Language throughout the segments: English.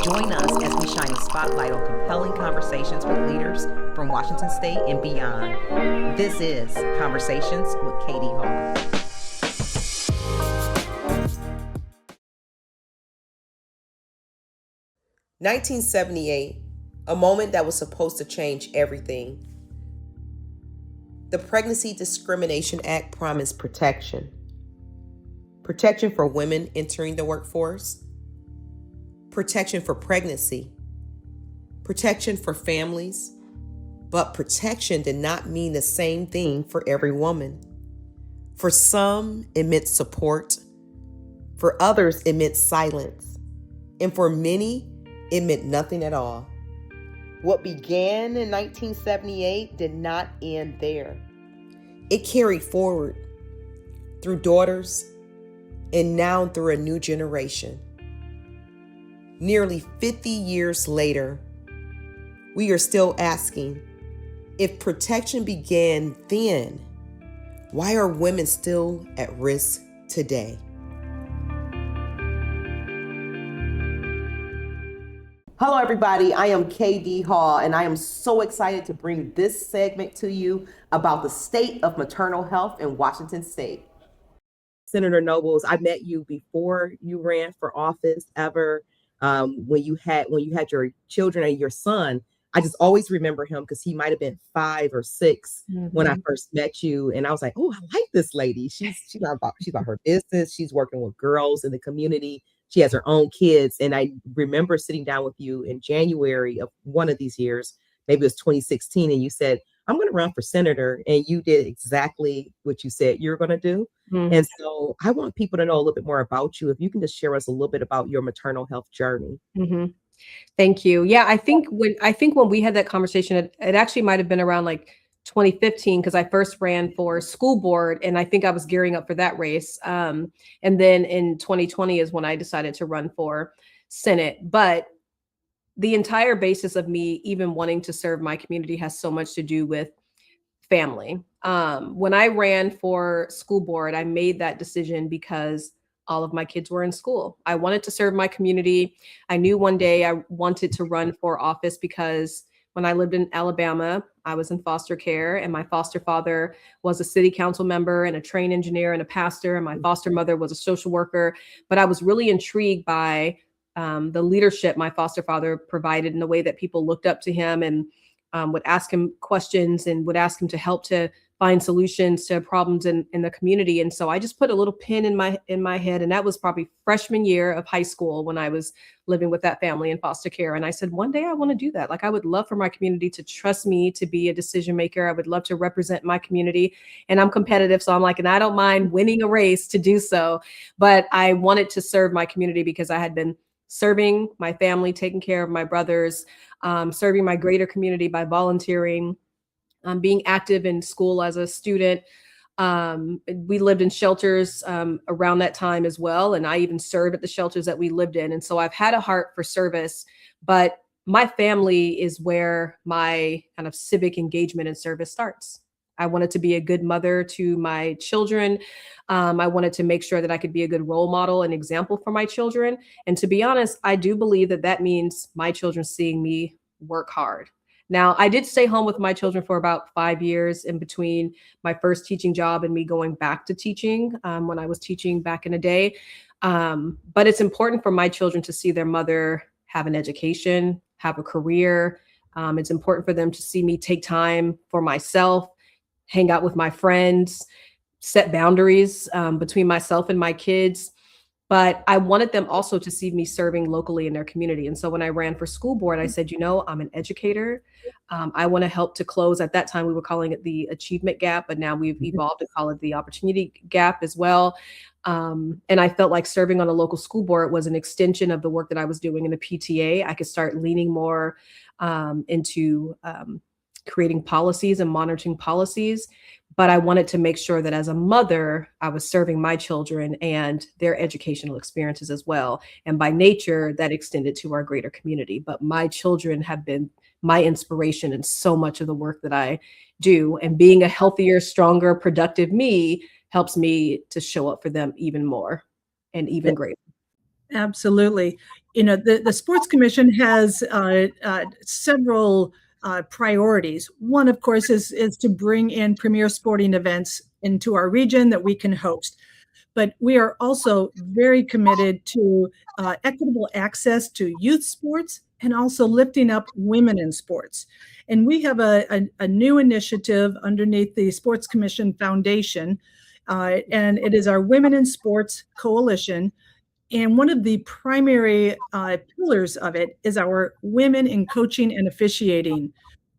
Join us as we shine a spotlight on compelling conversations with leaders from Washington State and beyond. This is Conversations with Katie Hall. "1978, a moment that was supposed to change everything. The Pregnancy Discrimination Act promised protection. Protection for women entering the workforce, protection for pregnancy, protection for families, but protection did not mean the same thing for every woman. For some, it meant support. For others, it meant silence. And for many, it meant nothing at all. What began in 1978 did not end there. It carried forward through daughters and now through a new generation. Nearly 50 years later, we are still asking, if protection began then, why are women still at risk today? Hello, everybody. I am KD Hall, and I am so excited to bring this segment to you about the state of maternal health in Washington State. Senator Nobles, I met you before you ran for office ever. When you had your children and your son. I just always remember him because he might have been 5 or 6 when I first met you, and I was like, "Oh, I like this lady. She's about her business. She's working with girls in the community. She has her own kids." And I remember sitting down with you in January of one of these years, maybe it was 2016, and you said, "I'm going to run for senator," and you did exactly what you said you're going to do. And so I want people to know a little bit more about you. If you can just share us a little bit about your maternal health journey. Thank you. Yeah, I think when we had that conversation, it actually might have been around like 2015 because I first ran for school board, and I think I was gearing up for that race. And then in 2020 is when I decided to run for Senate. But the entire basis of me even wanting to serve my community has so much to do with family. When I ran for school board, I made that decision because all of my kids were in school. I wanted to serve my community. I knew one day I wanted to run for office because when I lived in Alabama, I was in foster care, and my foster father was a city council member and a trained engineer and a pastor, and my foster mother was a social worker. But I was really intrigued by the leadership my foster father provided and the way that people looked up to him and would ask him questions and would ask him to help to find solutions to problems in the community. And so I just put a little pin in my head. And that was probably freshman year of high school when I was living with that family in foster care. And I said, one day I want to do that. Like, I would love for my community to trust me to be a decision maker. I would love to represent my community. And I'm competitive. So I'm like, and I don't mind winning a race to do so. But I wanted to serve my community because I had been serving my family, taking care of my brothers, serving my greater community by volunteering, being active in school as a student. We lived in shelters around that time as well. And I even served at the shelters that we lived in. And so I've had a heart for service, but my family is where my kind of civic engagement and service starts. I wanted to be a good mother to my children. I wanted to make sure that I could be a good role model and example for my children. And to be honest, I do believe that that means my children seeing me work hard. Now, I did stay home with my children for about 5 years in between my first teaching job and me going back to teaching when I was teaching back in the day. But it's important for my children to see their mother have an education, have a career. It's important for them to see me take time for myself, hang out with my friends, set boundaries between myself and my kids. But I wanted them also to see me serving locally in their community. And so when I ran for school board, I said, I'm an educator. I want to help to close. At that time, we were calling it the achievement gap, but now we've evolved to call it the opportunity gap as well. And I felt like serving on a local school board was an extension of the work that I was doing in the PTA. I could start leaning more into creating policies and monitoring policies. But I wanted to make sure that as a mother, I was serving my children and their educational experiences as well. And by nature, that extended to our greater community. But my children have been my inspiration in so much of the work that I do. And being a healthier, stronger, productive me helps me to show up for them even more and even greater. Absolutely. The Sports Commission has several priorities. One, of course, is to bring in premier sporting events into our region that we can host. But we are also very committed to equitable access to youth sports and also lifting up women in sports. And we have a new initiative underneath the Sports Commission Foundation, and it is our Women in Sports Coalition. And one of the primary pillars of it is our Women in Coaching and Officiating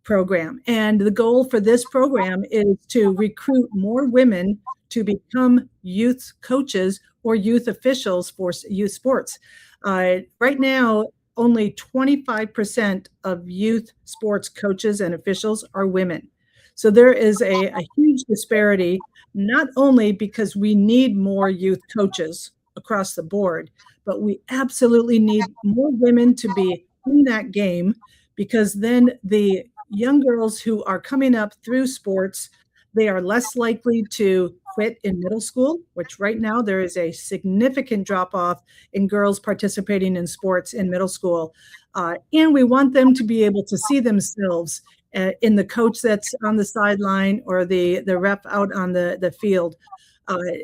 program. And the goal for this program is to recruit more women to become youth coaches or youth officials for youth sports. Right now, only 25% of youth sports coaches and officials are women. So there is a huge disparity, not only because we need more youth coaches across the board, but we absolutely need more women to be in that game, because then the young girls who are coming up through sports, they are less likely to quit in middle school, which right now there is a significant drop off in girls participating in sports in middle school. And we want them to be able to see themselves in the coach that's on the sideline or the rep out on the field.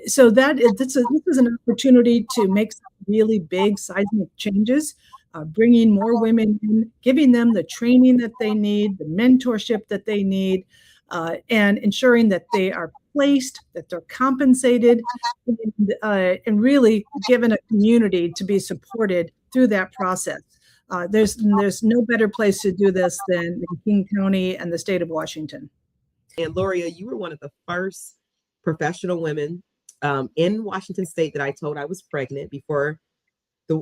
So this is an opportunity to make some really big seismic changes, bringing more women in, giving them the training that they need, the mentorship that they need, and ensuring that they are placed, that they're compensated, and really given a community to be supported through that process. There's no better place to do this than in King County and the state of Washington. And Loria, you were one of the first professional women in Washington State that I told I was pregnant before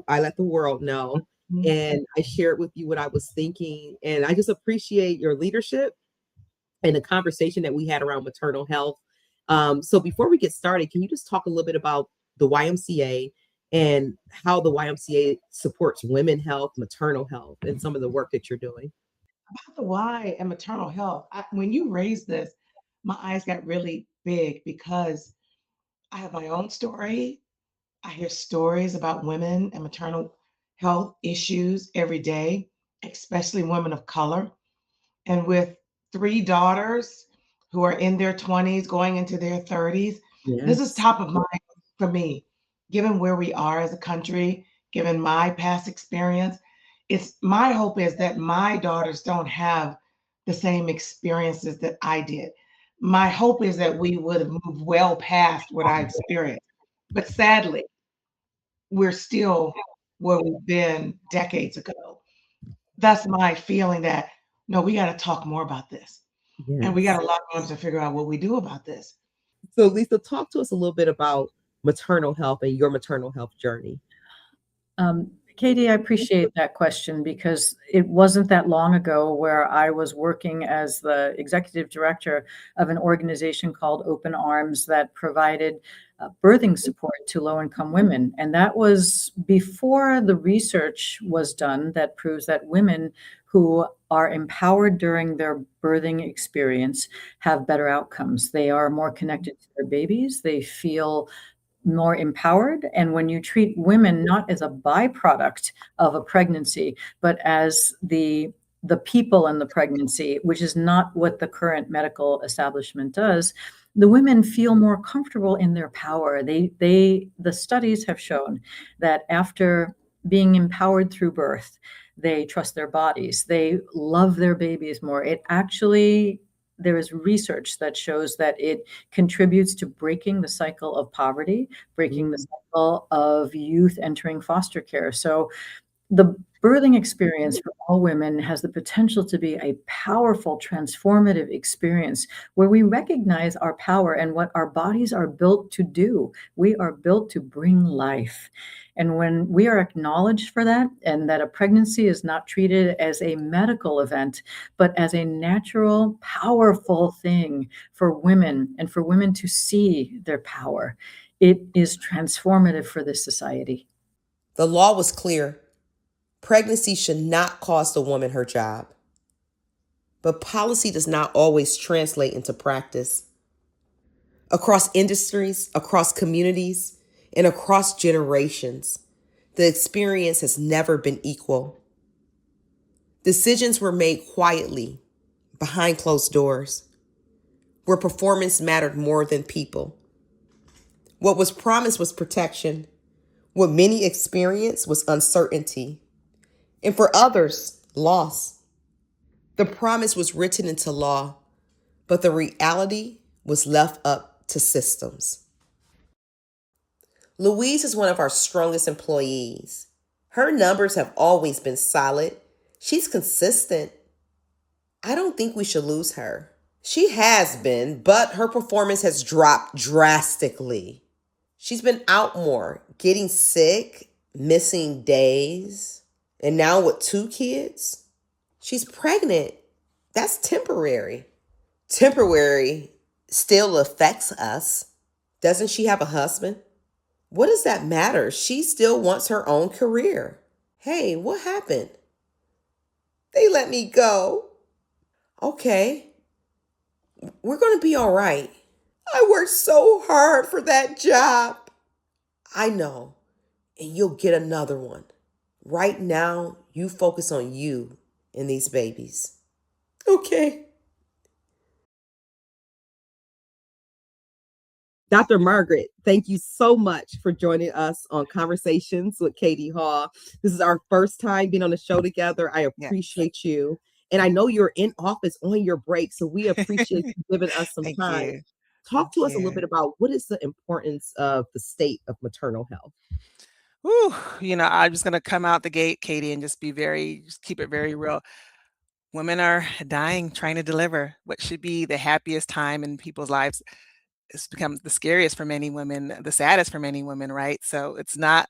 I let the world know. Mm-hmm. And I shared with you what I was thinking. And I just appreciate your leadership and the conversation that we had around maternal health. So before we get started, can you just talk a little bit about the YMCA and how the YMCA supports women's health, maternal health, and some of the work that you're doing? About the why and maternal health, when you raised this, my eyes got really big because I have my own story. I hear stories about women and maternal health issues every day, especially women of color. And with 3 daughters who are in their 20s, going into their 30s, yes, this is top of mind for me, given where we are as a country, given my past experience. It's my hope is that my daughters don't have the same experiences that I did. My hope is that we would have moved well past what I experienced. But sadly, we're still where we've been decades ago. That's my feeling that, no, we got to talk more about this. Yes. And we got a lot of times to figure out what we do about this. So Lisa, talk to us a little bit about maternal health and your maternal health journey. Katie, I appreciate that question because it wasn't that long ago where I was working as the executive director of an organization called Open Arms that provided birthing support to low-income women. And that was before the research was done that proves that women who are empowered during their birthing experience have better outcomes. They are more connected to their babies. They feel more empowered. And when you treat women not as a byproduct of a pregnancy, but as the people in the pregnancy, which is not what the current medical establishment does, the women feel more comfortable in their power. The studies have shown that after being empowered through birth, they trust their bodies. They love their babies more. There is research that shows that it contributes to breaking the cycle of poverty, breaking the cycle of youth entering foster care. So the birthing experience for all women has the potential to be a powerful, transformative experience where we recognize our power and what our bodies are built to do. We are built to bring life. And when we are acknowledged for that, and that a pregnancy is not treated as a medical event, but as a natural, powerful thing for women and for women to see their power, it is transformative for this society. The law was clear. Pregnancy should not cost a woman her job. But policy does not always translate into practice. Across industries, across communities, and across generations, The experience has never been equal. Decisions were made quietly, behind closed doors, where performance mattered more than people. What was promised was protection. What many experienced was uncertainty. And for others, loss. The promise was written into law, but the reality was left up to systems. Louise is one of our strongest employees. Her numbers have always been solid. She's consistent. I don't think we should lose her. She has been, but her performance has dropped drastically. She's been out more, getting sick, missing days, and now with 2 kids, she's pregnant. That's temporary. Temporary still affects us. Doesn't she have a husband? What does that matter? She still wants her own career. Hey, what happened? They let me go. Okay, we're going to be all right. I worked so hard for that job. I know, and you'll get another one. Right now, you focus on you and these babies. Okay. Dr. Margaret, thank you so much for joining us on Conversations with Katie Hall. This is our first time being on the show together. I appreciate you. And I know you're in office on your break, so we appreciate you giving us some Thank time. you. Talk to Thank us a little you. bit about what is the importance of the state of maternal health? Whew, I'm just gonna come out the gate, Katie, and just keep it very real. Women are dying trying to deliver. What should be the happiest time in people's lives has become the scariest for many women, the saddest for many women, right? So it's not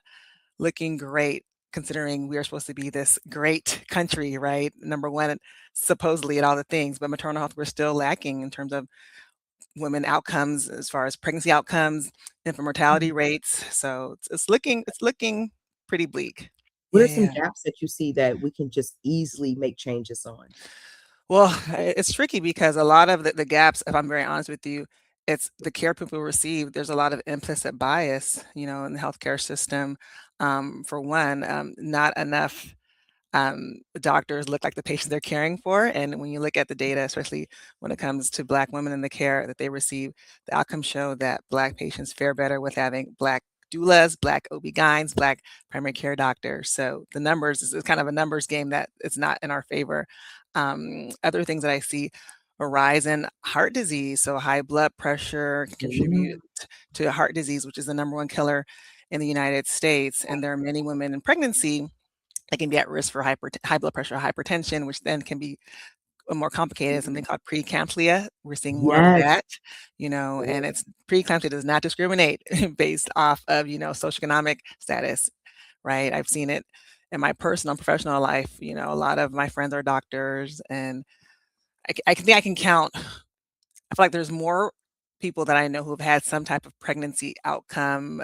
looking great considering we are supposed to be this great country, right? Number one, supposedly at all the things, but maternal health, we're still lacking in terms of women outcomes as far as pregnancy outcomes, infant mortality rates. So it's looking pretty bleak. What are some Yeah. gaps that you see that we can just easily make changes on? Well, it's tricky because a lot of the gaps, if I'm very honest with you, it's the care people receive. There's a lot of implicit bias, in the healthcare system. For one, not enough doctors look like the patients they're caring for. And when you look at the data, especially when it comes to Black women and the care that they receive, the outcomes show that Black patients fare better with having Black doulas, Black OB-GYNs, Black primary care doctors. So the numbers is kind of a numbers game that it's not in our favor. Other things that I see, a rise in heart disease. So high blood pressure can contribute to heart disease, which is the number one killer in the United States. And there are many women in pregnancy that can be at risk for high blood pressure, hypertension, which then can be more complicated, something called preeclampsia. We're seeing more of that, and it's preeclampsia does not discriminate based off of, socioeconomic status, right? I've seen it in my personal and professional life. A lot of my friends are doctors, and I think I can count. I feel like there's more people that I know who have had some type of pregnancy outcome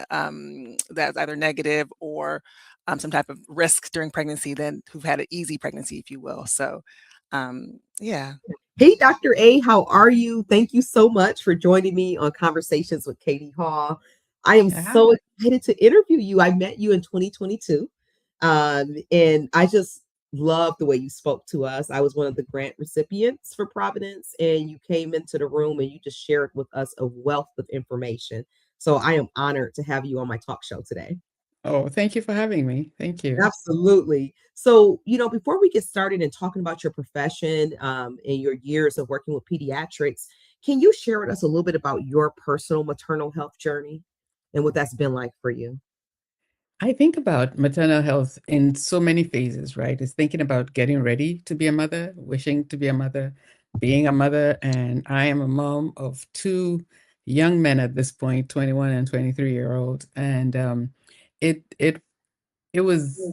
that's either negative or some type of risk during pregnancy than who've had an easy pregnancy, if you will. So, yeah. Hey, Dr. A, how are you? Thank you so much for joining me on Conversations with Katie Hall. I am Yeah. so excited to interview you. I met you in 2022, and I just love the way you spoke to us. I was one of the grant recipients for Providence, and you came into the room and you just shared with us a wealth of information. So I am honored to have you on my talk show today. Oh, thank you for having me. Thank you. Absolutely. So, before we get started and talking about your profession and your years of working with pediatrics, can you share with us a little bit about your personal maternal health journey and what that's been like for you? I think about maternal health in so many phases, right? It's thinking about getting ready to be a mother, wishing to be a mother, being a mother, and I am a mom of 2 young men at this point, 21 and 23-year-old, and it it it was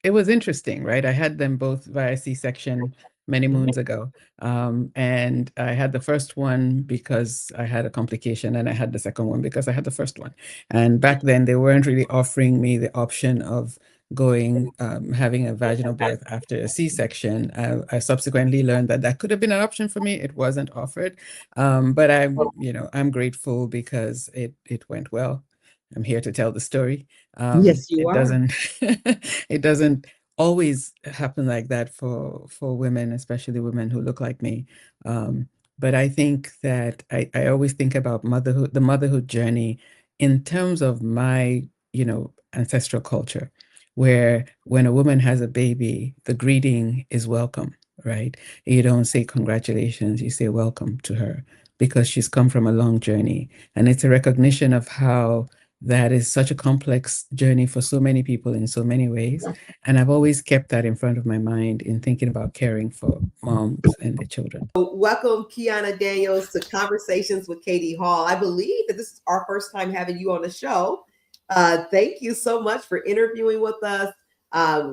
it was interesting, right? I had them both via C-section many moons ago. And I had the first one because I had a complication, and I had the second one because I had the first one. And back then, they weren't really offering me the option of having a vaginal birth after a C-section. I subsequently learned that that could have been an option for me. It wasn't offered. But I'm grateful because it went well. I'm here to tell the story. Yes, you It are. doesn't it doesn't always happen like that for women, especially women who look like me. But I think that I always think about motherhood, the motherhood journey in terms of my, ancestral culture, where when a woman has a baby, the greeting is welcome, right? You don't say congratulations, you say welcome to her because she's come from a long journey. And it's a recognition of how that is such a complex journey for so many people in so many ways. And I've always kept that in front of my mind in thinking about caring for moms and their children. Welcome, Kiana Daniels, to Conversations with Katie Hall. I believe that this is our first time having you on the show. Thank you so much for interviewing with us.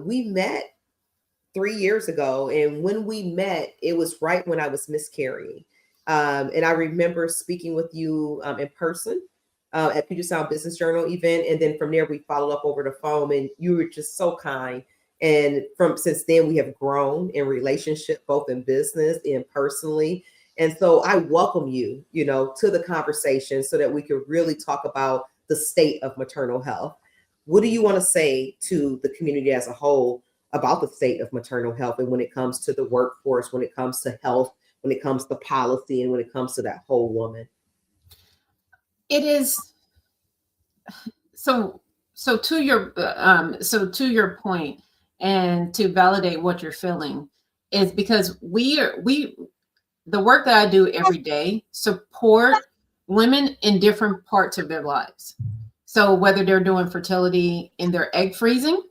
We met 3 years ago, and when we met, it was right when I was miscarrying. And I remember speaking with you in person at Puget Sound Business Journal event, and then from there we followed up over the phone, and you were just so kind. And since then we have grown in relationship, both in business and personally. And so I welcome you, to the conversation so that we could really talk about the state of maternal health. What do you want to say to the community as a whole about the state of maternal health, and when it comes to the workforce, when it comes to health, when it comes to policy, and when it comes to that whole woman? It is so to your point, and to validate what you're feeling, is because the work that I do every day support women in different parts of their lives. So whether they're doing fertility in their egg freezing,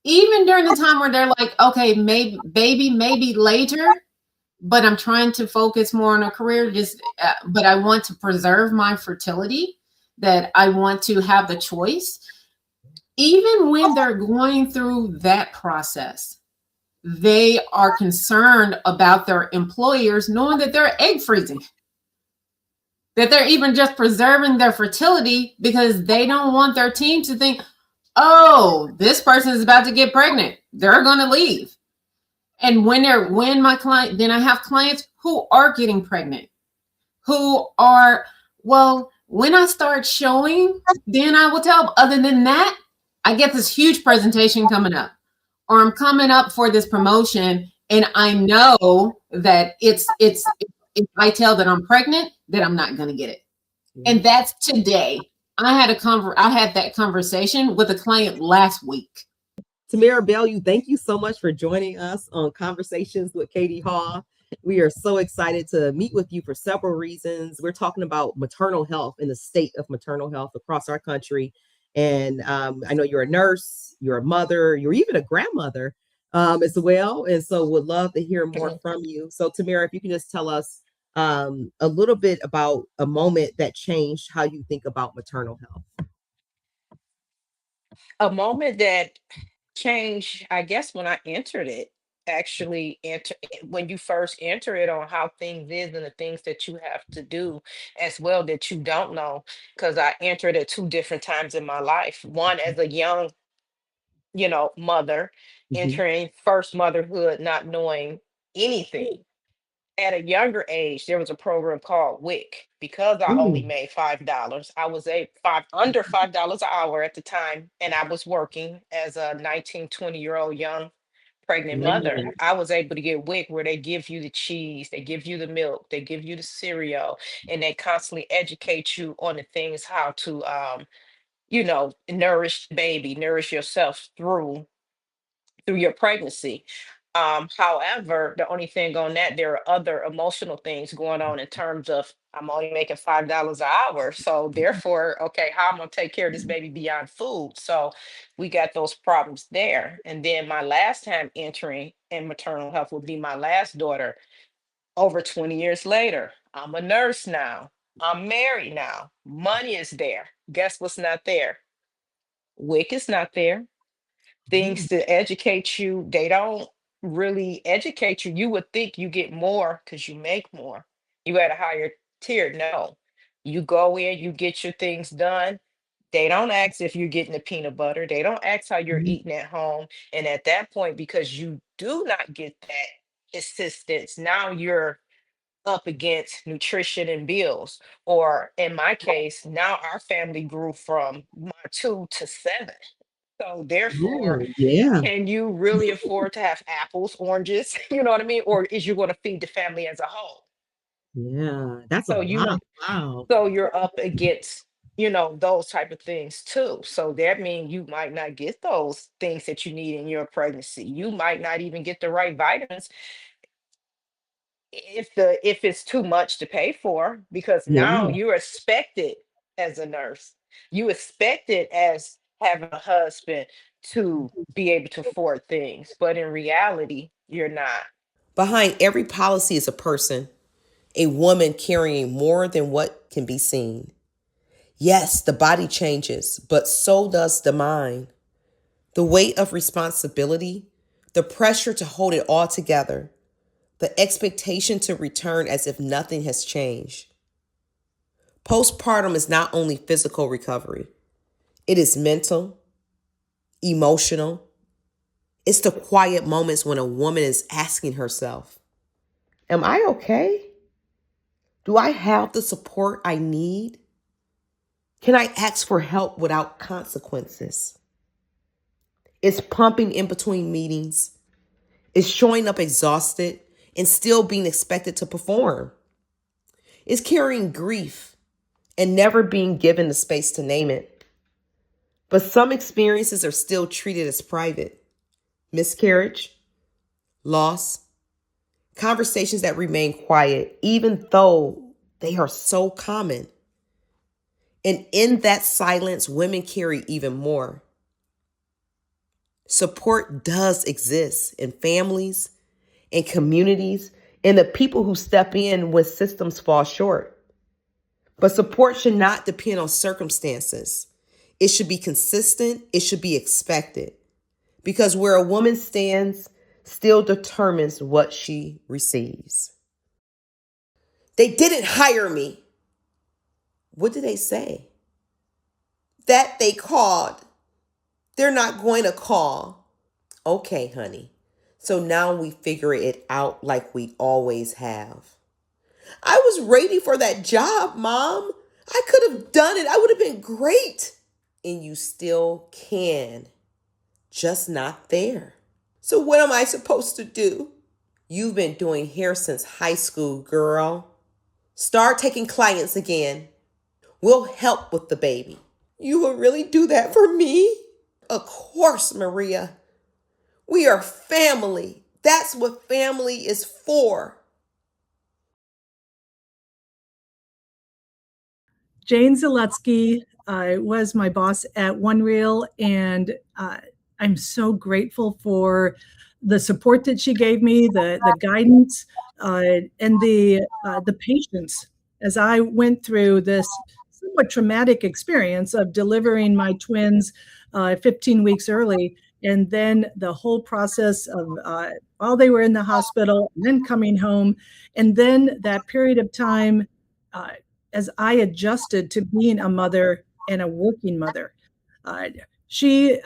even during the time where they're like, okay, maybe later, but I'm trying to focus more on a career, but I want to preserve my fertility, that I want to have the choice. Even when they're going through that process, they are concerned about their employers knowing that they're egg freezing, that they're even just preserving their fertility because they don't want their team to think, oh, this person is about to get pregnant, they're going to leave. And then I have clients who are getting pregnant, who are, well, when I start showing, then I will tell. Other than that, I get this huge presentation coming up, or I'm coming up for this promotion, and I know that if I tell that I'm pregnant, that I'm not going to get it. And that's today. I had that conversation with a client last week. Tamara Bell, thank you so much for joining us on Conversations with Katie Hall. We are so excited to meet with you for several reasons. We're talking about maternal health and the state of maternal health across our country. And I know you're a nurse, you're a mother, you're even a grandmother as well. And so would love to hear more from you. So Tamara, if you can just tell us a little bit about a moment that changed how you think about maternal health. A moment that changed, I guess, when I entered it, actually when you first enter it, on how things is and the things that you have to do as well that you don't know, because I entered at two different times in my life. One as a young, mother, entering first motherhood, not knowing anything. At a younger age, there was a program called WIC. Because I only made $5, I was under $5 an hour at the time, and I was working as a 19, 20-year-old young pregnant mother. I was able to get WIC, where they give you the cheese, they give you the milk, they give you the cereal, and they constantly educate you on the things, how to nourish the baby, nourish yourself through your pregnancy. However, the only thing on that, there are other emotional things going on in terms of, I'm only making $5 an hour. So therefore, okay, how am I gonna take care of this baby beyond food? So we got those problems there. And then my last time entering in maternal health would be my last daughter, over 20 years later. I'm a nurse now. I'm married now. Money is there. Guess what's not there? WIC is not there. Things to educate you, they don't really educate you. You would think you get more because you make more. You at a higher tier. No, you go in, you get your things done. They don't ask if you're getting the peanut butter. They don't ask how you're eating at home. And at that point, because you do not get that assistance, now you're up against nutrition and bills. Or in my case, now our family grew from my 2 to 7. So therefore, Oh, yeah. can you really afford to have apples, oranges? You know what I mean? Or is you going to feed the family as a whole? Yeah. That's a So you lot. Wow. so you're up against, those type of things too. So that means you might not get those things that you need in your pregnancy. You might not even get the right vitamins if it's too much to pay for, because now Yeah. you're expected as a nurse. You expected as having a husband to be able to afford things, but in reality, you're not. Behind every policy is a person, a woman carrying more than what can be seen. Yes, the body changes, but so does the mind. The weight of responsibility, the pressure to hold it all together, the expectation to return as if nothing has changed. Postpartum is not only physical recovery, it is mental, emotional. It's the quiet moments when a woman is asking herself, am I okay? Do I have the support I need? Can I ask for help without consequences? It's pumping in between meetings. It's showing up exhausted and still being expected to perform. It's carrying grief and never being given the space to name it. But some experiences are still treated as private. Miscarriage, loss, conversations that remain quiet, even though they are so common. And in that silence, women carry even more. Support does exist in families, in communities, and the people who step in when systems fall short. But support should not depend on circumstances. It should be consistent. It should be expected. Because where a woman stands still determines what she receives. They didn't hire me. What did they say? That they called. They're not going to call. Okay, honey. So now we figure it out like we always have. I was ready for that job, Mom. I could have done it. I would have been great. And you still can, just not there. So what am I supposed to do? You've been doing hair since high school, girl. Start taking clients again. We'll help with the baby. You will really do that for me? Of course, Maria. We are family. That's what family is for. Jane Zaletsky was my boss at One Reel, and I'm so grateful for the support that she gave me, the guidance, and the patience as I went through this somewhat traumatic experience of delivering my twins 15 weeks early, and then the whole process of while they were in the hospital, and then coming home, and then that period of time. As I adjusted to being a mother and a working mother. She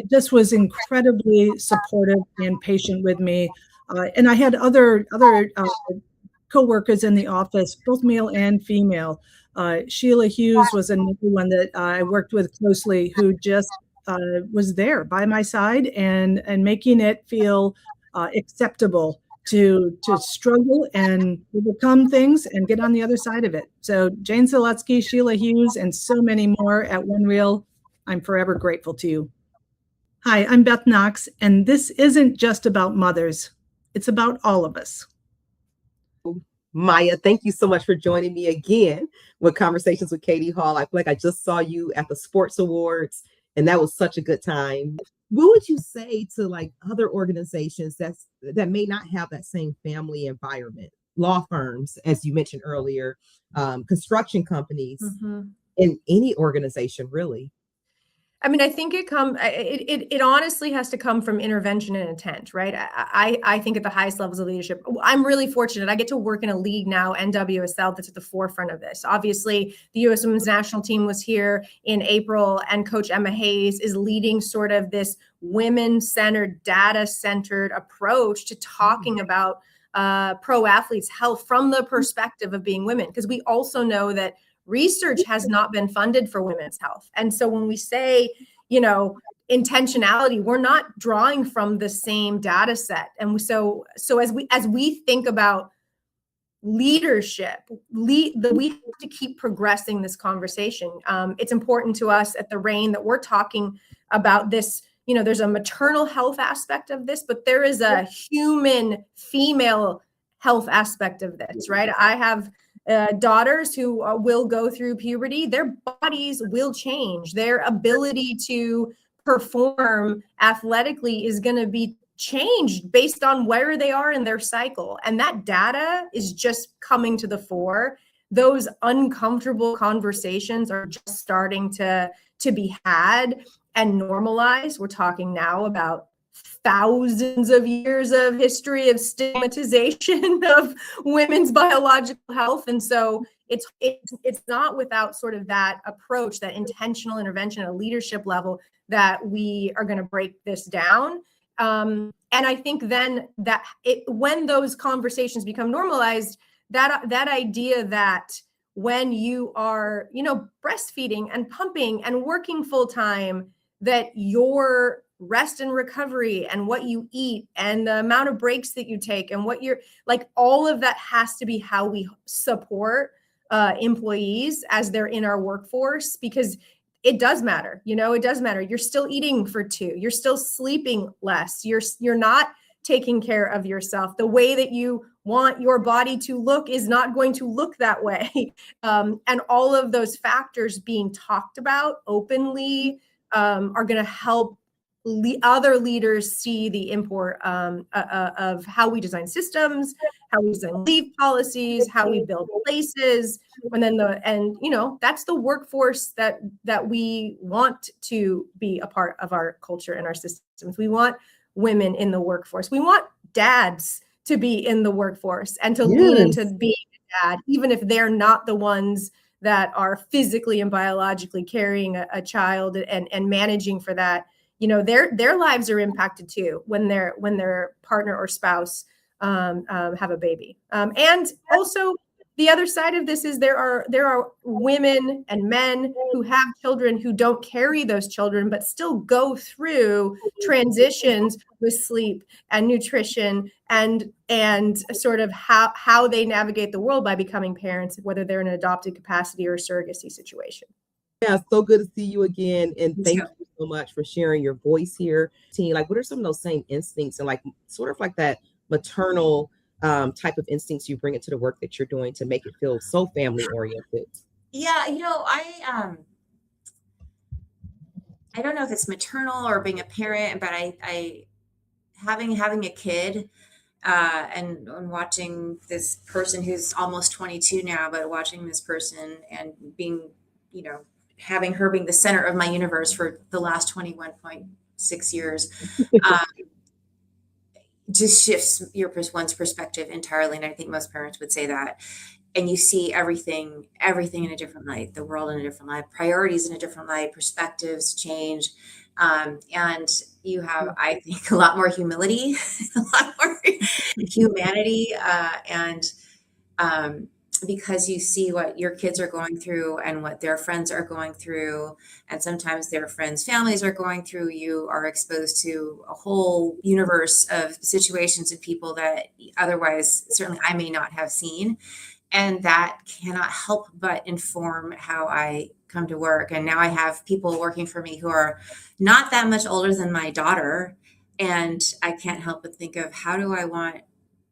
just was incredibly supportive and patient with me. And I had other coworkers in the office, both male and female. Sheila Hughes was another one that I worked with closely, who just was there by my side and making it feel acceptable to struggle and overcome things and get on the other side of it. So Jane Zaletsky, Sheila Hughes, and so many more at One Reel, I'm forever grateful to you. Hi, I'm Beth Knox, and this isn't just about mothers. It's about all of us. Maya, thank you so much for joining me again with Conversations with Katie Hall. I feel like I just saw you at the Sports Awards, and that was such a good time. What would you say to like other organizations that may not have that same family environment? Law firms, as you mentioned earlier, construction companies, in any organization, really. I mean, I think it honestly has to come from intervention and intent, right? I think at the highest levels of leadership, I'm really fortunate. I get to work in a league now, NWSL, that's at the forefront of this. Obviously, the U.S. Women's National Team was here in April, and Coach Emma Hayes is leading sort of this women-centered, data-centered approach to talking about pro athletes' health from the perspective of being women, because we also know that research has not been funded for women's health. And so when we say, intentionality, we're not drawing from the same data set. And so as we think about leadership, we have to keep progressing this conversation. It's important to us at the RAIN that we're talking about this. There's a maternal health aspect of this, but there is a human female health aspect of this, right? I have daughters who will go through puberty. Their bodies will change. Their ability to perform athletically is going to be changed based on where they are in their cycle. And that data is just coming to the fore. Those uncomfortable conversations are just starting to be had and normalized. We're talking now about thousands of years of history of stigmatization of women's biological health. And so it's not without sort of that approach, that intentional intervention at a leadership level, that we are going to break this down. And I think then that when those conversations become normalized, that idea that when you are, breastfeeding and pumping and working full time, that your rest and recovery and what you eat and the amount of breaks that you take and what you're like, all of that has to be how we support employees as they're in our workforce, because it does matter. It does matter. You're still eating for two. You're still sleeping less. You're not taking care of yourself. The way that you want your body to look is not going to look that way. And all of those factors being talked about openly are going to help other leaders see the import of how we design systems, how we design leave policies, how we build places, and then that's the workforce that we want to be a part of our culture and our systems. We want women in the workforce. We want dads to be in the workforce and to lean into being a dad, even if they're not the ones that are physically and biologically carrying a child and managing for that. Their lives are impacted too when their partner or spouse have a baby. And also the other side of this is there are women and men who have children who don't carry those children, but still go through transitions with sleep and nutrition and sort of how they navigate the world by becoming parents, whether they're in an adopted capacity or a surrogacy situation. Yeah, so good to see you again. And thank you so much for sharing your voice here. Like, what are some of those same instincts and like sort of like that maternal type of instincts you bring into the work that you're doing to make it feel so family oriented? Yeah, I don't know if it's maternal or being a parent, but I having a kid and watching this person who's almost 22 now, but watching this person and being, having her being the center of my universe for the last 21.6 years, just shifts one's perspective entirely. And I think most parents would say that. And you see everything in a different light, the world in a different light, priorities in a different light, perspectives change. And you have, I think, a lot more humility, a lot more humanity, and because you see what your kids are going through and what their friends are going through, and sometimes their friends' families are going through, you are exposed to a whole universe of situations and people that otherwise, certainly I may not have seen. And that cannot help but inform how I come to work. And now I have people working for me who are not that much older than my daughter. And I can't help but think of, how do I want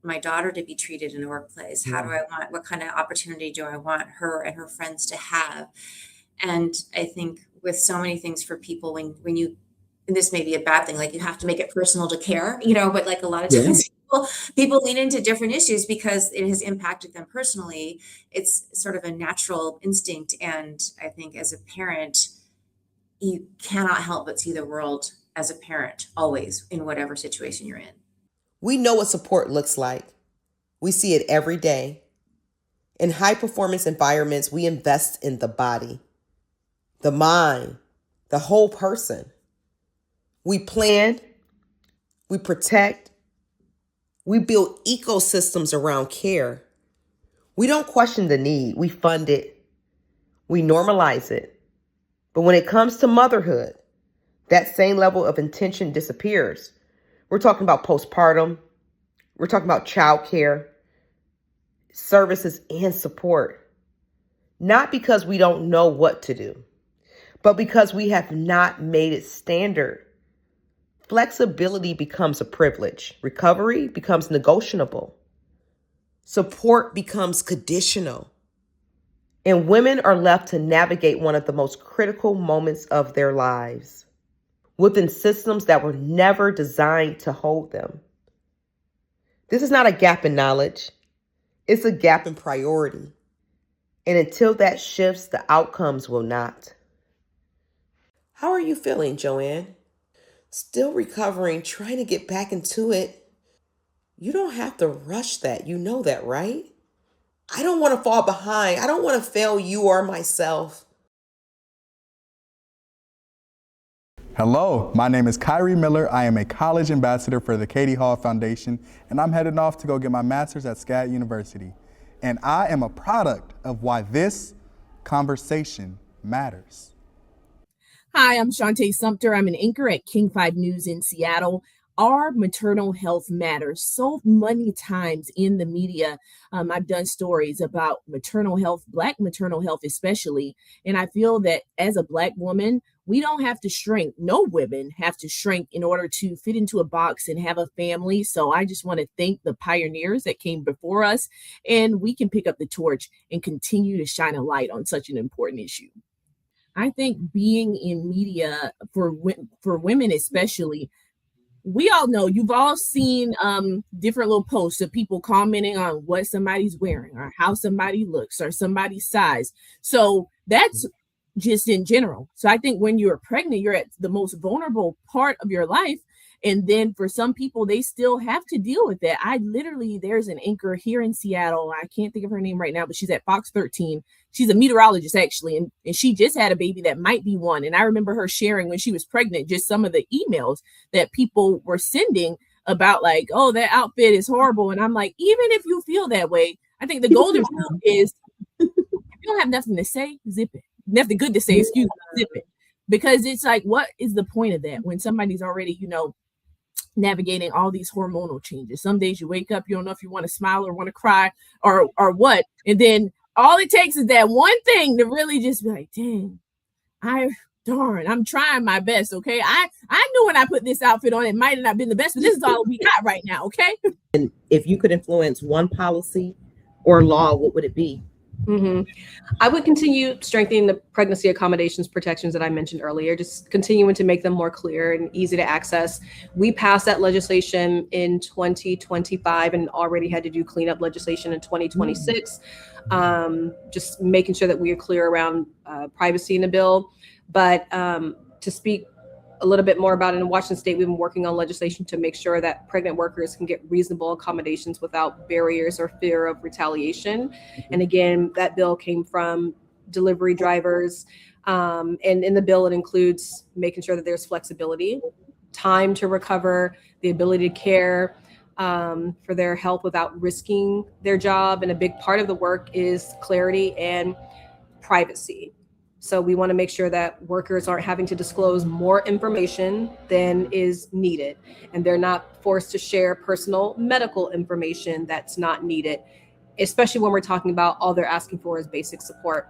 my daughter to be treated in the workplace? What kind of opportunity do I want her and her friends to have? And I think with so many things for people, when you, and this may be a bad thing, like you have to make it personal to care, but like a lot of times people lean into different issues because it has impacted them personally. It's sort of a natural instinct. And I think as a parent, you cannot help but see the world as a parent always in whatever situation you're in. We know what support looks like. We see it every day. In high performance environments, we invest in the body, the mind, the whole person. We plan, we protect, We build ecosystems around care. We don't question the need. We fund it. We normalize it. But when it comes to motherhood, that same level of intention disappears. We're talking about postpartum. We're talking about childcare, services, and support. Not because we don't know what to do, but because we have not made it standard. Flexibility becomes a privilege. Recovery becomes negotiable. Support becomes conditional. And women are left to navigate one of the most critical moments of their lives within systems that were never designed to hold them. This is not a gap in knowledge. It's a gap in priority. And until that shifts, the outcomes will not. How are you feeling, Joanne? Still recovering, trying to get back into it. You don't have to rush that. You know that, right? I don't want to fall behind. I don't want to fail you or myself. Hello, my name is Kyrie Miller. I am a college ambassador for the Katie Hall Foundation, and I'm heading off to go get my master's at SCAD University. And I am a product of why this conversation matters. Hi, I'm Shantae Sumter. I'm an anchor at King 5 News in Seattle. Our maternal health matters so many times in the media. I've done stories about maternal health, Black maternal health especially, and I feel that as a Black woman, we don't have to shrink. No women have to shrink in order to fit into a box and have a family. So I just want to thank the pioneers that came before us, and we can pick up the torch and continue to shine a light on such an important issue. I think being in media for women especially, we all know, you've all seen different little posts of people commenting on what somebody's wearing or how somebody looks or somebody's size. So that's just in general. So I think when you're pregnant, you're at the most vulnerable part of your life. And then for some people, they still have to deal with that. There's an anchor here in Seattle. I can't think of her name right now, but she's at Fox 13. She's a meteorologist, actually, and she just had a baby that might be one. And I remember her sharing when she was pregnant, just some of the emails that people were sending about like, oh, that outfit is horrible. And I'm like, even if you feel that way, I think the golden rule is if you don't have nothing to say, zip it. Nothing good to say, excuse me, zip it. Because it's like, what is the point of that when somebody's already, navigating all these hormonal changes? Some days you wake up, you don't know if you want to smile or want to cry or what. And then all it takes is that one thing to really just be like, dang, I'm trying my best. Okay. I knew when I put this outfit on, it might have not been the best, but this is all we got right now. Okay. And if you could influence one policy or law, what would it be? I would continue strengthening the pregnancy accommodations protections that I mentioned earlier, just continuing to make them more clear and easy to access. We passed that legislation in 2025 and already had to do cleanup legislation in 2026, just making sure that we are clear around privacy in the bill. But to speak a little bit more about it, in Washington State, we've been working on legislation to make sure that pregnant workers can get reasonable accommodations without barriers or fear of retaliation. And again, that bill came from delivery drivers. And in the bill, it includes making sure that there's flexibility, time to recover, the ability to care for their health without risking their job. And a big part of the work is clarity and privacy. So we want to make sure that workers aren't having to disclose more information than is needed, and they're not forced to share personal medical information that's not needed, especially when we're talking about all they're asking for is basic support.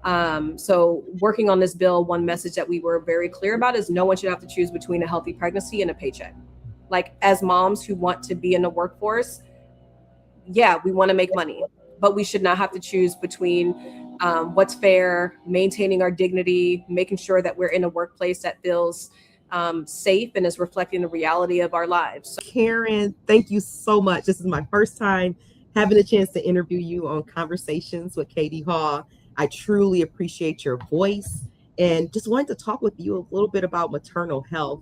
So working on this bill, one message that we were very clear about is no one should have to choose between a healthy pregnancy and a paycheck. Like, as moms who want to be in the workforce, yeah, we want to make money, but we should not have to choose between what's fair, maintaining our dignity, making sure that we're in a workplace that feels safe and is reflecting the reality of our lives. Karen, thank you so much. This is my first time having a chance to interview you on Conversations with Katie Hall. I truly appreciate your voice and just wanted to talk with you a little bit about maternal health.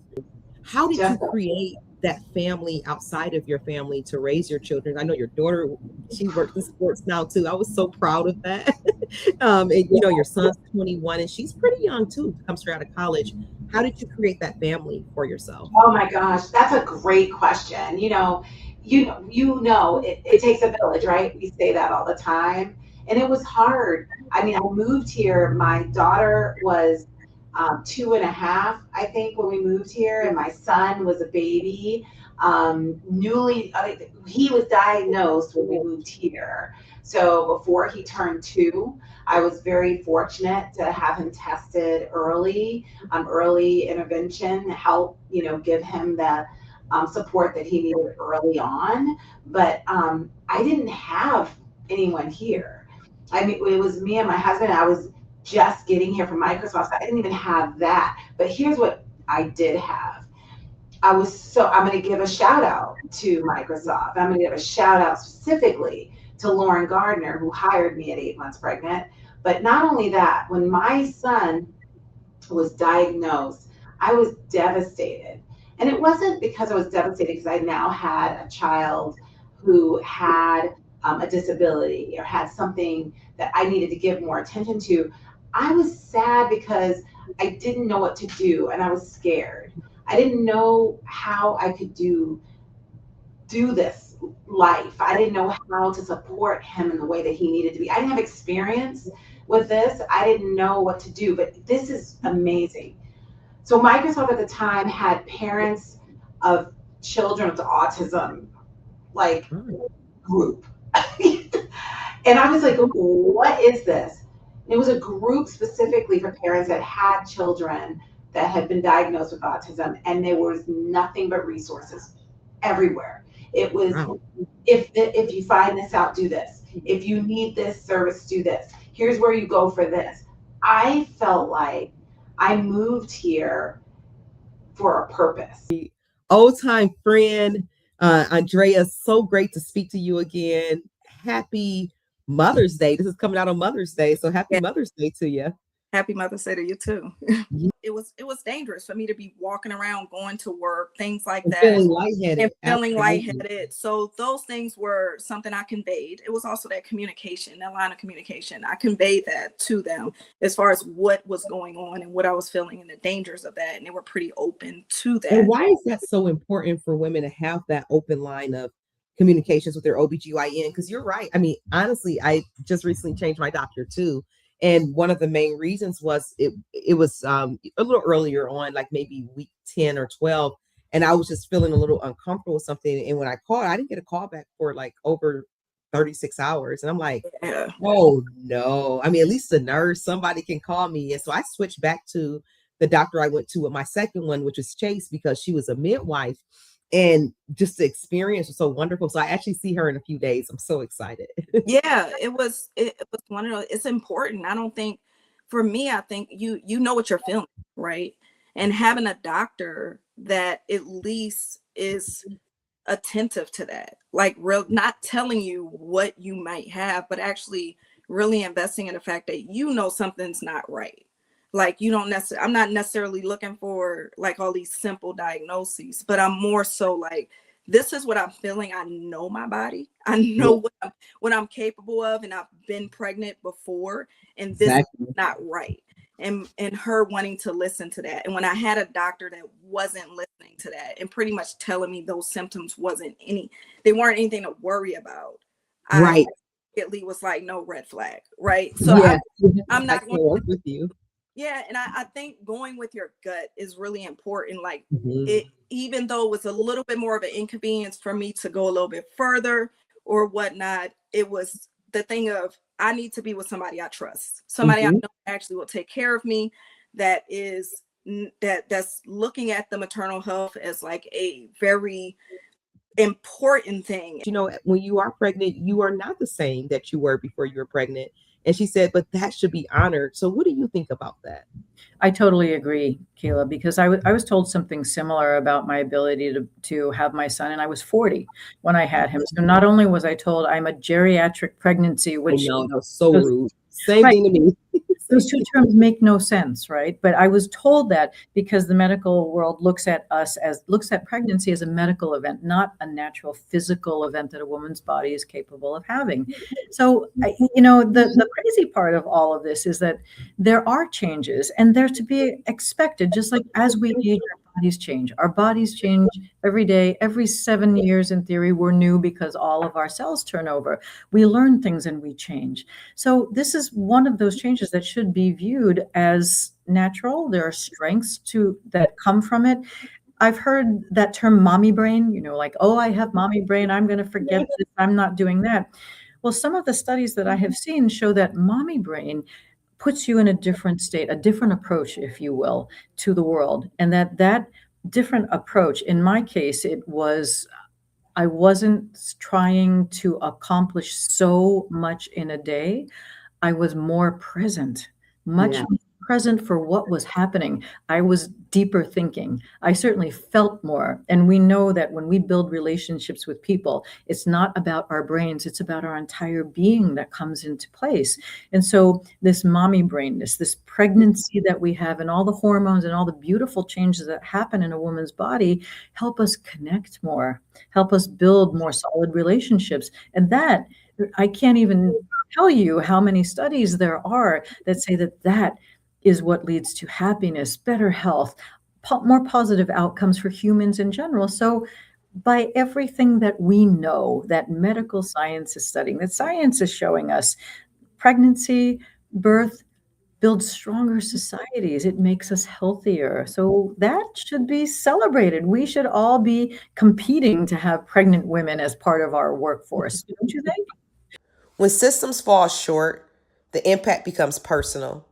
How did you create that family outside of your family to raise your children? I know your daughter, she works in sports now too. I was so proud of that. And your son's 21 and she's pretty young too, comes straight out of college. How did you create that family for yourself? Oh my gosh, that's a great question. it takes a village, right? We say that all the time. And it was hard. I mean, I moved here. My daughter was 2.5, I think, when we moved here, and my son was a baby. He was diagnosed when we moved here. So before he turned 2, I was very fortunate to have him tested early, early intervention, help, give him the support that he needed early on. But I didn't have anyone here. I mean, it was me and my husband. I was just getting here from Microsoft. So I didn't even have that. But here's what I did have. I'm going to give a shout out to Microsoft. I'm going to give a shout out specifically to Lauren Gardner, who hired me at 8 months pregnant. But not only that, when my son was diagnosed, I was devastated. And it wasn't because I was devastated because I now had a child who had a disability or had something that I needed to give more attention to. I was sad because I didn't know what to do, and I was scared. I didn't know how I could do this life. I didn't know how to support him in the way that he needed to be. I didn't have experience with this. I didn't know what to do, but this is amazing. So Microsoft at the time had parents of children with autism, like, group. And I was like, what is this? And it was a group specifically for parents that had children that had been diagnosed with autism, and there was nothing but resources everywhere. It was, if you find this out, do this. If you need this service, do this. Here's where you go for this. I felt like I moved here for a purpose. Old time friend, Andrea, so great to speak to you again. Happy Mother's Day. This is coming out on Mother's Day, so happy Mother's Day to you. Happy Mother's Day to you too. It was dangerous for me to be walking around, going to work, things like that. Feeling lightheaded. And feeling lightheaded. So those things were something I conveyed. It was also that communication, that line of communication. I conveyed that to them as far as what was going on and what I was feeling and the dangers of that. And they were pretty open to that. And why is that so important for women to have that open line of communications with their OBGYN? Because you're right. I mean, honestly, I just recently changed my doctor too. And one of the main reasons was it was a little earlier on, like maybe week 10 or 12. And I was just feeling a little uncomfortable with something. And when I called, I didn't get a call back for like over 36 hours. And I'm like, oh no. I mean, at least a nurse, somebody can call me. And so I switched back to the doctor I went to with my second one, which was Chase, because she was a midwife. And just the experience was so wonderful. So I actually see her in a few days. I'm so excited. Yeah, it was one of those. It's important. I don't think, for me, I think you know what you're feeling, right? And having a doctor that at least is attentive to that, like not telling you what you might have, but actually really investing in the fact that something's not right. Like I'm not necessarily looking for like all these simple diagnoses, but I'm more so like, this is what I'm feeling. I know my body. I know what I'm capable of. And I've been pregnant before, and this is not right. And her wanting to listen to that. And when I had a doctor that wasn't listening to that and pretty much telling me those symptoms they weren't anything to worry about. I immediately was like, no, red flag. Right. So I'm not going to work with you. Yeah. And I think going with your gut is really important. Like even though it was a little bit more of an inconvenience for me to go a little bit further or whatnot, it was the thing of, I need to be with somebody I trust, somebody I know actually will take care of me, that's looking at the maternal health as like a very important thing. You know, when you are pregnant, you are not the same that you were before you were pregnant. And she said, but that should be honored. So what do you think about that? I totally agree, Kayla, because I was told something similar about my ability to have my son, and I was 40 when I had him. So not only was I told I'm a geriatric pregnancy, which that was so rude. Same thing to me. Those two terms make no sense, right? But I was told that because the medical world looks at pregnancy as a medical event, not a natural physical event that a woman's body is capable of having. So, the crazy part of all of this is that there are changes, and they're to be expected, just like as we age, our bodies change. Our bodies change every day. Every 7 years, in theory, we're new because all of our cells turn over. We learn things and we change. So this is one of those changes that should be viewed as natural. There are strengths that come from it. I've heard that term mommy brain, like, oh, I have mommy brain. I'm going to forget this. I'm not doing that. Well, some of the studies that I have seen show that mommy brain puts you in a different state, a different approach, if you will, to the world. And that different approach, in my case, I wasn't trying to accomplish so much in a day. I was more present, much Yeah. more present for what was happening. I was deeper thinking. I certainly felt more. And we know that when we build relationships with people, it's not about our brains, it's about our entire being that comes into place. And so this mommy brainness, this pregnancy that we have, and all the hormones and all the beautiful changes that happen in a woman's body help us connect more, help us build more solid relationships. And that, I can't even tell you how many studies there are that say that is what leads to happiness, better health, more positive outcomes for humans in general. So by everything that we know, that medical science is studying, that science is showing us, pregnancy, birth builds stronger societies. It makes us healthier. So that should be celebrated. We should all be competing to have pregnant women as part of our workforce. Don't you think? When systems fall short, the impact becomes personal.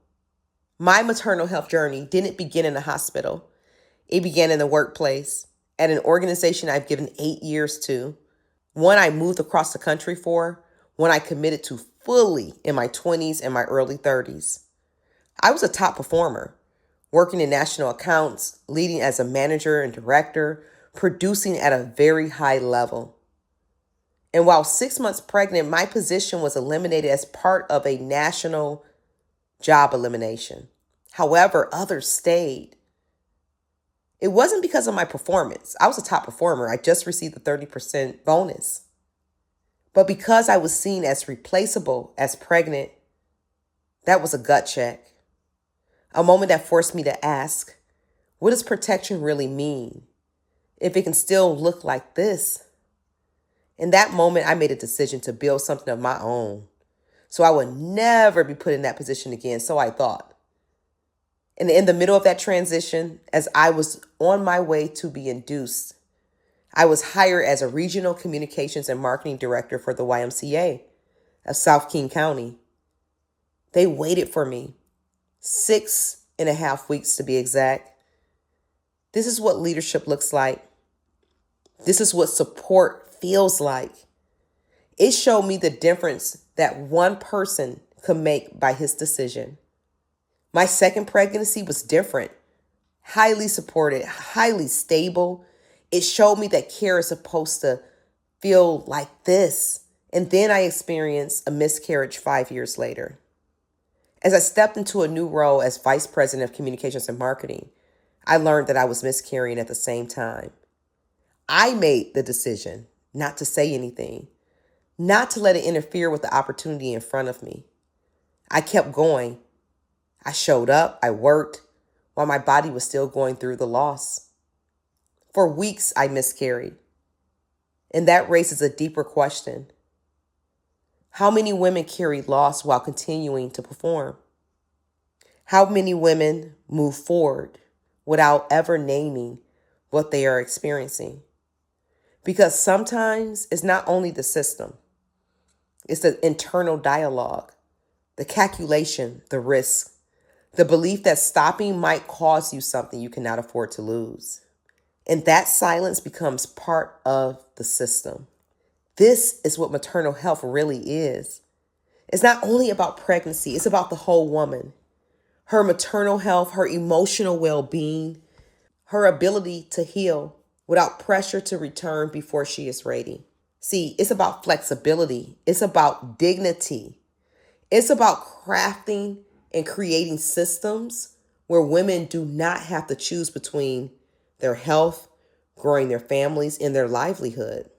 My maternal health journey didn't begin in a hospital. It began in the workplace, at an organization I've given 8 years to, one I moved across the country for, one I committed to fully in my 20s and my early 30s. I was a top performer, working in national accounts, leading as a manager and director, producing at a very high level. And while 6 months pregnant, my position was eliminated as part of a national job elimination. However, others stayed. It wasn't because of my performance. I was a top performer. I just received a 30% bonus. But because I was seen as replaceable as pregnant, that was a gut check. A moment that forced me to ask, what does protection really mean if it can still look like this? In that moment, I made a decision to build something of my own, so I would never be put in that position again, so I thought. And in the middle of that transition, as I was on my way to be induced, I was hired as a regional communications and marketing director for the YMCA of South King County. They waited for me 6.5 weeks to be exact. This is what leadership looks like. This is what support feels like. It showed me the difference that one person could make by his decision. My second pregnancy was different, highly supported, highly stable. It showed me that care is supposed to feel like this. And then I experienced a miscarriage 5 years later. As I stepped into a new role as Vice President of Communications and Marketing, I learned that I was miscarrying at the same time. I made the decision not to say anything, not to let it interfere with the opportunity in front of me. I kept going. I showed up, I worked, while my body was still going through the loss. For weeks, I miscarried. And that raises a deeper question. How many women carry loss while continuing to perform? How many women move forward without ever naming what they are experiencing? Because sometimes it's not only the system, it's the internal dialogue, the calculation, the risk, the belief that stopping might cost you something you cannot afford to lose. And that silence becomes part of the system. This is what maternal health really is. It's not only about pregnancy, it's about the whole woman. Her maternal health, her emotional well-being, her ability to heal without pressure to return before she is ready. See, it's about flexibility. It's about dignity. It's about crafting and creating systems where women do not have to choose between their health, growing their families, and their livelihood.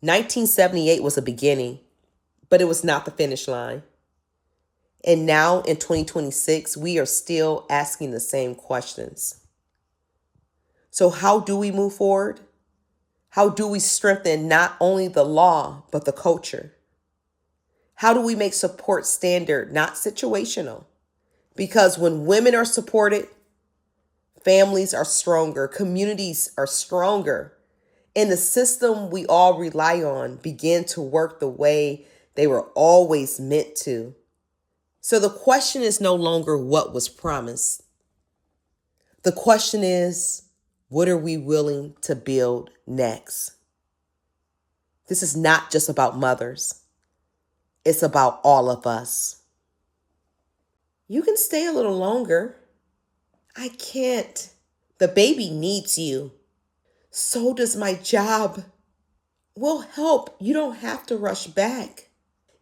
1978 was a beginning, but it was not the finish line. And now in 2026, we are still asking the same questions. So how do we move forward? How do we strengthen not only the law, but the culture? How do we make support standard, not situational? Because when women are supported, families are stronger, communities are stronger, and the system we all rely on begin to work the way they were always meant to. So the question is no longer what was promised. The question is, what are we willing to build next? This is not just about mothers. It's about all of us. You can stay a little longer. I can't. The baby needs you. So does my job. We'll help. You don't have to rush back.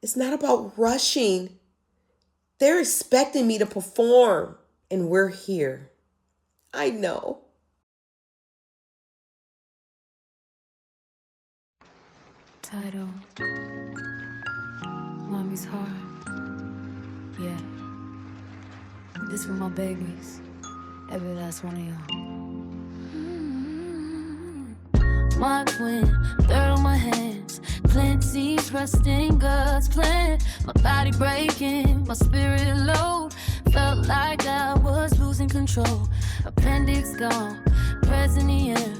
It's not about rushing. They're expecting me to perform, and we're here. I know. Title, Mommy's Heart. Yeah. This for my babies. Every last one of y'all. My twin, dirt on my hands. Plant seeds, rusting God's plan. My body breaking, my spirit low. Felt like I was losing control. Appendix gone, present in the air.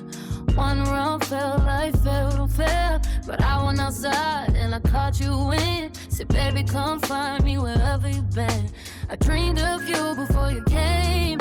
One wrong felt like fell to fail. But I went outside and I caught you in. Said, baby, come find me wherever you've been. I dreamed of you before you came.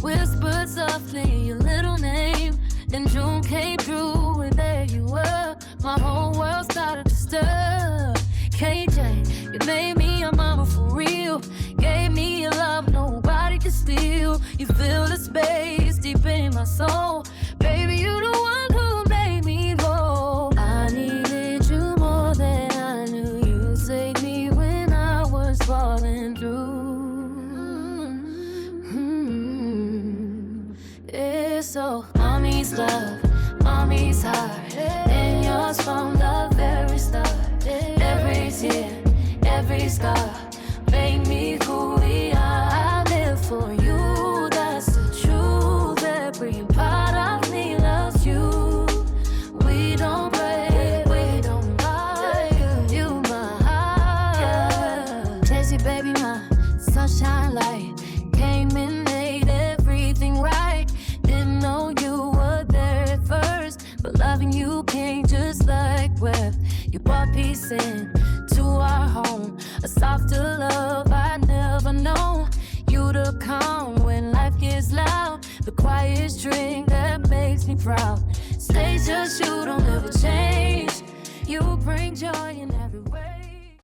Whispered softly your little name. Then June came through and there you were. My whole world started to stir. KJ, you made me a mama for real. Gave me a love nobody could steal. You fill the space deep in my soul. Baby, you the one who made me whole. I needed you more than I knew. You saved me when I was falling through. Yeah, so mommy's love, mommy's heart, and yours from the very start. Every tear, every scar made me who we are. I live for you, that's the truth. Every part of me loves you. We don't break, we don't lie. You my heart. Chase you, baby, my sunshine light. Came and made everything right. Didn't know you were there at first, but loving you came just like breath. You brought peace in to our home, a softer love I'd never known. You the calm when life gets loud, the quiet string that makes me proud. Stay just you, don't ever change. You bring joy in every way.